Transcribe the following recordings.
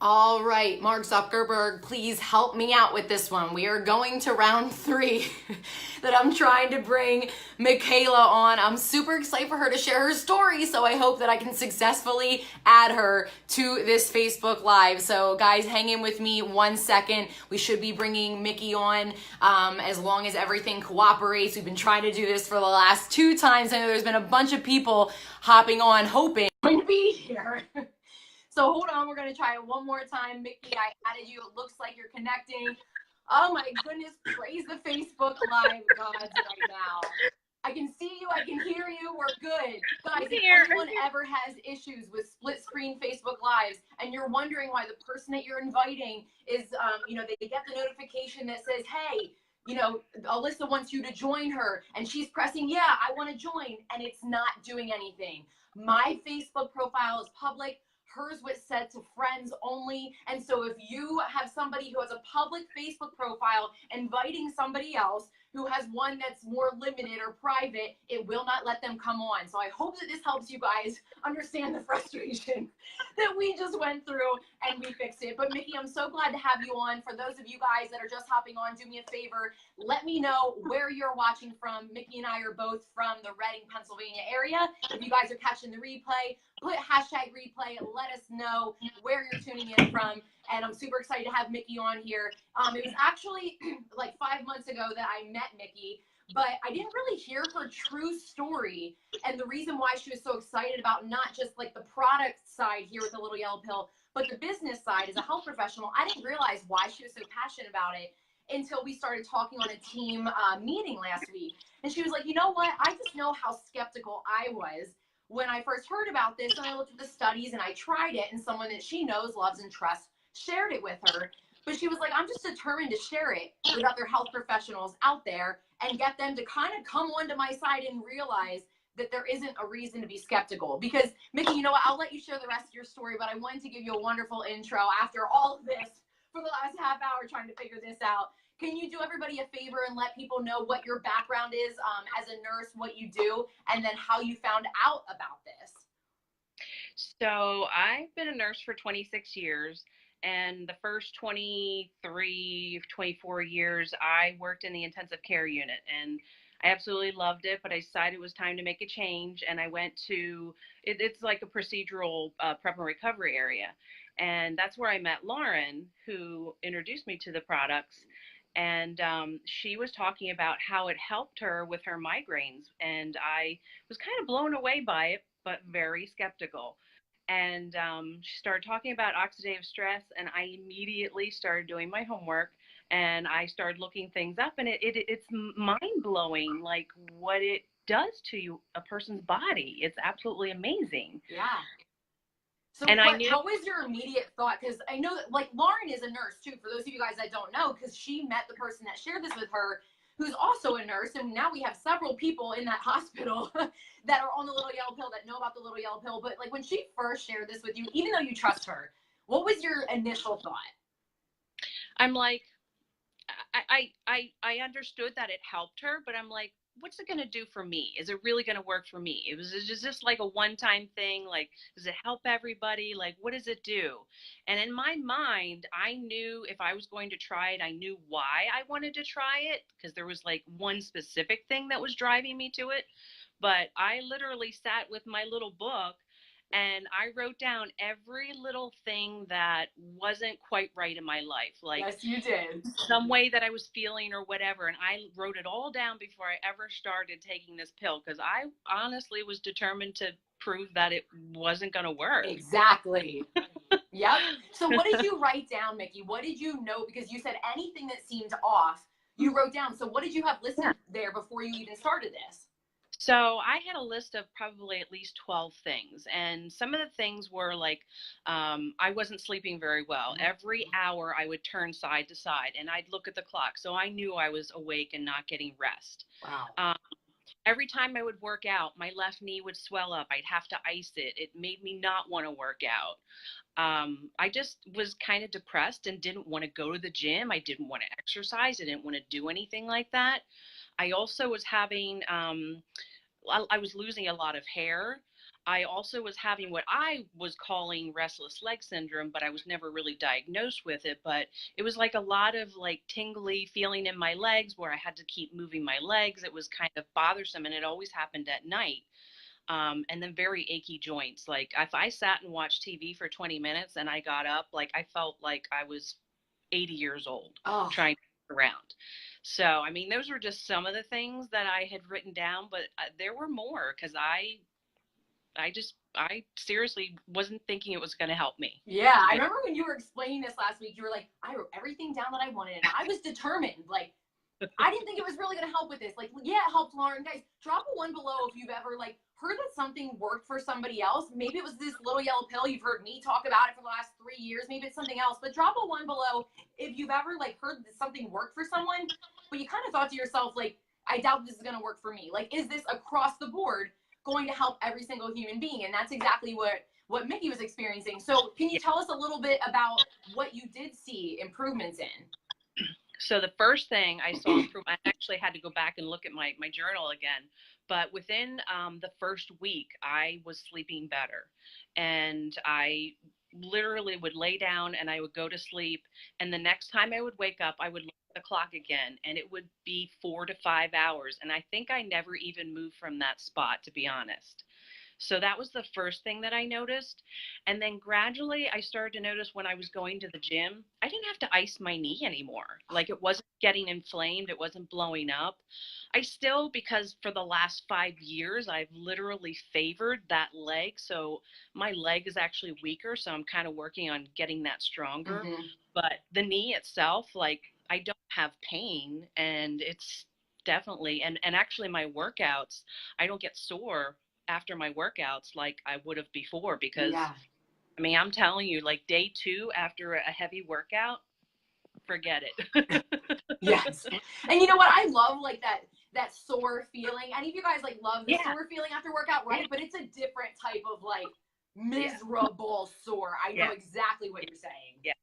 All right, Mark Zuckerberg, please help me out with this one. We are going to round 3 that I'm trying to bring Michaela on. I'm super excited for her to share her story, so I hope that I can successfully add her to this Facebook Live. So guys, hang in with me 1 second. We should be bringing Mickey on as long as everything cooperates. We've been trying to do this for the last 2 times. I know there's been a bunch of people hopping on hoping to be here. So hold on, we're gonna try it one more time. Mickey, I added you. It looks like you're connecting. Oh my goodness, praise the Facebook Live gods right now. I can see you, I can hear you, we're good. Guys, if anyone ever has issues with split screen Facebook Lives and you're wondering why the person that you're inviting is, they get the notification that says, hey, Allyssa wants you to join her, and she's pressing, yeah, I want to join, and it's not doing anything. My Facebook profile is public. Hers was set to friends only. And so if you have somebody who has a public Facebook profile inviting somebody else who has one that's more limited or private, it will not let them come on. So I hope that this helps you guys understand the frustration that we just went through and we fixed it. But Mickey, I'm so glad to have you on. For those of you guys that are just hopping on, do me a favor. Let me know where you're watching from. Mickey and I are both from the Reading, Pennsylvania area. If you guys are catching the replay, put hashtag replay. Let us know where you're tuning in from. And I'm super excited to have Mickey on here. It was actually like 5 months ago that I met Mickey, but I didn't really hear her true story and the reason why she was so excited about not just like the product side here with the Little Yellow Pill, but the business side as a health professional. I didn't realize why she was so passionate about it until we started talking on a team meeting last week. And she was like, you know what? I just know how skeptical I was when I first heard about this, and I looked at the studies and I tried it, and someone that she knows, loves, and trusts shared it with her. But she was like, I'm just determined to share it with other health professionals out there and get them to kind of come onto my side and realize that there isn't a reason to be skeptical. Because Mickey, you know what, I'll let you share the rest of your story, but I wanted to give you a wonderful intro after all of this for the last half hour trying to figure this out. Can you do everybody a favor and let people know what your background is as a nurse, what you do, and then how you found out about this? So I've been a nurse for 26 years. And the first 23, 24 years, I worked in the intensive care unit. And I absolutely loved it, but I decided it was time to make a change. And I went to, it's like a procedural prep and recovery area. And that's where I met Lauren, who introduced me to the products. And she was talking about how it helped her with her migraines. And I was kind of blown away by it, but very skeptical. And she started talking about oxidative stress, and I immediately started doing my homework, and I started looking things up, and it's mind-blowing, like what it does to you, a person's body. It's absolutely amazing. Yeah. So and what was your immediate thought? Because I know that, like, Lauren is a nurse too, for those of you guys that don't know, because she met the person that shared this with her, who's also a nurse, and now we have several people in that hospital that are on the Little Yellow Pill that know about the Little Yellow Pill. But like, when she first shared this with you, even though you trust her, what was your initial thought? I'm like, I understood that it helped her, but I'm like, what's it going to do for me? Is it really going to work for me? It was just like a one-time thing. Like, does it help everybody? Like, what does it do? And in my mind, I knew if I was going to try it, I knew why I wanted to try it, because there was like one specific thing that was driving me to it. But I literally sat with my little book and I wrote down every little thing that wasn't quite right in my life. Like, yes, you did. Some way that I was feeling or whatever. And I wrote it all down before I ever started taking this pill, because I honestly was determined to prove that it wasn't going to work. Exactly. Yep. So what did you write down, Mickey? What did you know? Because you said anything that seemed off, you wrote down. So what did you have listed there before you even started this? So I had a list of probably at least 12 things. And some of the things were like, I wasn't sleeping very well. Every hour I would turn side to side and I'd look at the clock. So I knew I was awake and not getting rest. Wow. Every time I would work out, my left knee would swell up. I'd have to ice it. It made me not want to work out. I just was kind of depressed and didn't want to go to the gym. I didn't want to exercise. I didn't want to do anything like that. I also was having, I was losing a lot of hair. I also was having what I was calling restless leg syndrome, but I was never really diagnosed with it. But it was like a lot of like tingly feeling in my legs where I had to keep moving my legs. It was kind of bothersome, and it always happened at night. And then very achy joints. Like if I sat and watched TV for 20 minutes and I got up, like I felt like I was 80 years old Oh, trying to get around. So, I mean, those were just some of the things that I had written down, but there were more because I seriously wasn't thinking it was going to help me. yeah. I remember when you were explaining this last week, you were like, I wrote everything down that I wanted and I was determined. Like, I didn't think it was really going to help with this. Like, yeah, it helped Lauren. Guys, drop a 1 below if you've ever like heard that something worked for somebody else. Maybe it was this little yellow pill. You've heard me talk about it for the last 3 years. Maybe it's something else, but drop a 1 below if you've ever like heard that something worked for someone, but you kind of thought to yourself, like, I doubt this is going to work for me. Like, is this across the board going to help every single human being? And that's exactly what Mickey was experiencing. So can you tell us a little bit about what you did see improvements in? So the first thing I saw improvement, I actually had to go back and look at my journal again. But within the first week, I was sleeping better. And I literally would lay down and I would go to sleep. And the next time I would wake up, I would look at the clock again, and it would be 4 to 5 hours. And I think I never even moved from that spot, to be honest. So that was the first thing that I noticed. And then gradually I started to notice when I was going to the gym, I didn't have to ice my knee anymore. Like it wasn't getting inflamed, it wasn't blowing up. I still, because for the last 5 years, I've literally favored that leg. So my leg is actually weaker. So I'm kind of working on getting that stronger. Mm-hmm. But the knee itself, like I don't have pain, and it's definitely, and actually my workouts, I don't get sore after my workouts like I would have before, because Yeah. I mean, I'm telling you, like day 2 after a heavy workout, forget it. Yes. And you know what? I love like that sore feeling. Any of you guys like love the Yeah. sore feeling after workout, right? Yeah. But it's a different type of like miserable sore. I know exactly what you're saying. Yeah.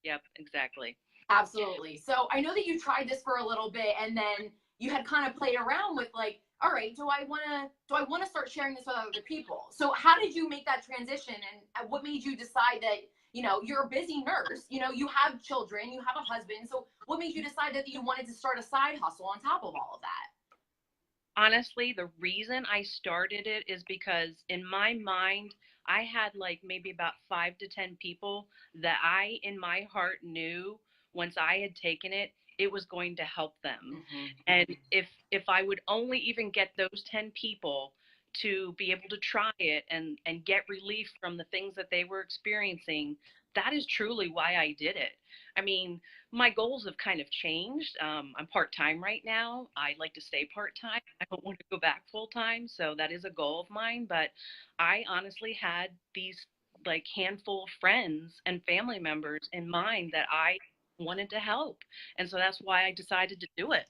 Yep, exactly. Absolutely. So I know that you tried this for a little bit and then you had kind of played around with like, all right, do I want to start sharing this with other people? So how did you make that transition, and what made you decide that, you know, you're a busy nurse, you know, you have children, you have a husband. So what made you decide that you wanted to start a side hustle on top of all of that? Honestly, the reason I started it is because in my mind, I had like maybe about 5 to 10 people that I, in my heart, knew once I had taken it, it was going to help them. Mm-hmm. And if I would only even get those 10 people to be able to try it and get relief from the things that they were experiencing, that is truly why I did it. I mean, my goals have kind of changed. I'm part-time right now. I like to stay part-time. I don't want to go back full-time. So that is a goal of mine. But I honestly had these like handful of friends and family members in mind that I wanted to help. And so that's why I decided to do it.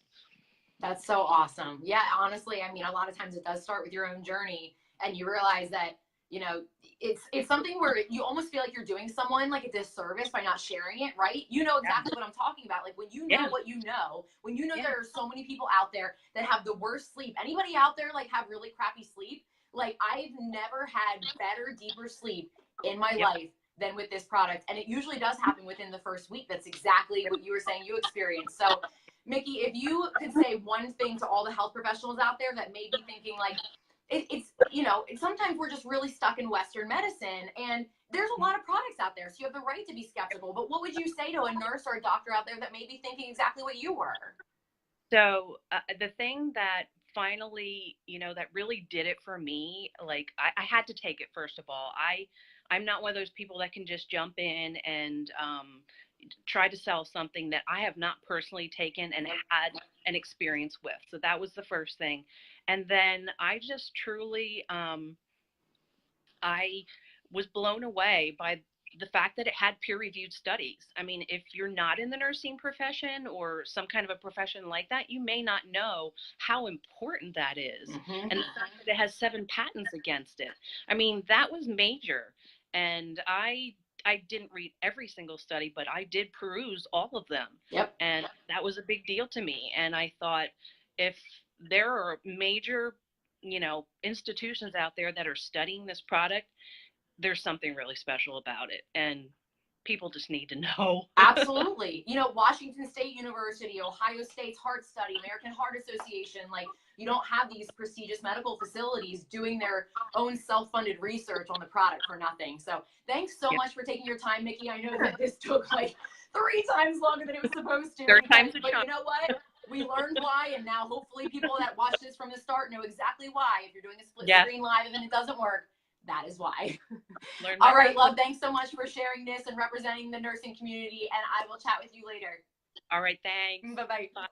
That's so awesome. Yeah, honestly, I mean, a lot of times it does start with your own journey, and you realize that, you know, it's something where you almost feel like you're doing someone like a disservice by not sharing it, right? You know exactly what I'm talking about. Like when you know what you know, when you know there are so many people out there that have the worst sleep. Anybody out there like have really crappy sleep? Like I've never had better, deeper sleep in my life than with this product, and it usually does happen within the first week. That's exactly what you were saying you experienced. So Mickey, if you could say one thing to all the health professionals out there that may be thinking like, it's, you know, sometimes we're just really stuck in Western medicine, and there's a lot of products out there, so you have the right to be skeptical. But what would you say to a nurse or a doctor out there that may be thinking exactly what you were? So the thing that finally, you know, that really did it for me, like I had to take it first of all. I'm not one of those people that can just jump in and try to sell something that I have not personally taken and had an experience with. So that was the first thing. And then I just truly, I was blown away by the fact that it had peer-reviewed studies. I mean, if you're not in the nursing profession or some kind of a profession like that, you may not know how important that is. Mm-hmm. And the fact that it has 7 patents against it. I mean, that was major. And I didn't read every single study, but I did peruse all of them. Yep. And that was a big deal to me. And I thought, if there are major institutions out there that are studying this product, there's something really special about it. And people just need to know. Absolutely. Washington State University, Ohio State's Heart Study, American Heart Association, like, you don't have these prestigious medical facilities doing their own self-funded research on the product for nothing. So thanks so much for taking your time, Mickey. I know that this took like 3 times longer than it was supposed to. But you know what? We learned why, and now hopefully people that watch this from the start know exactly why. If you're doing a split screen live and it doesn't work, that is why. All right, love, thanks so much for sharing this and representing the nursing community, and I will chat with you later. All right, thanks. Bye-bye. Bye.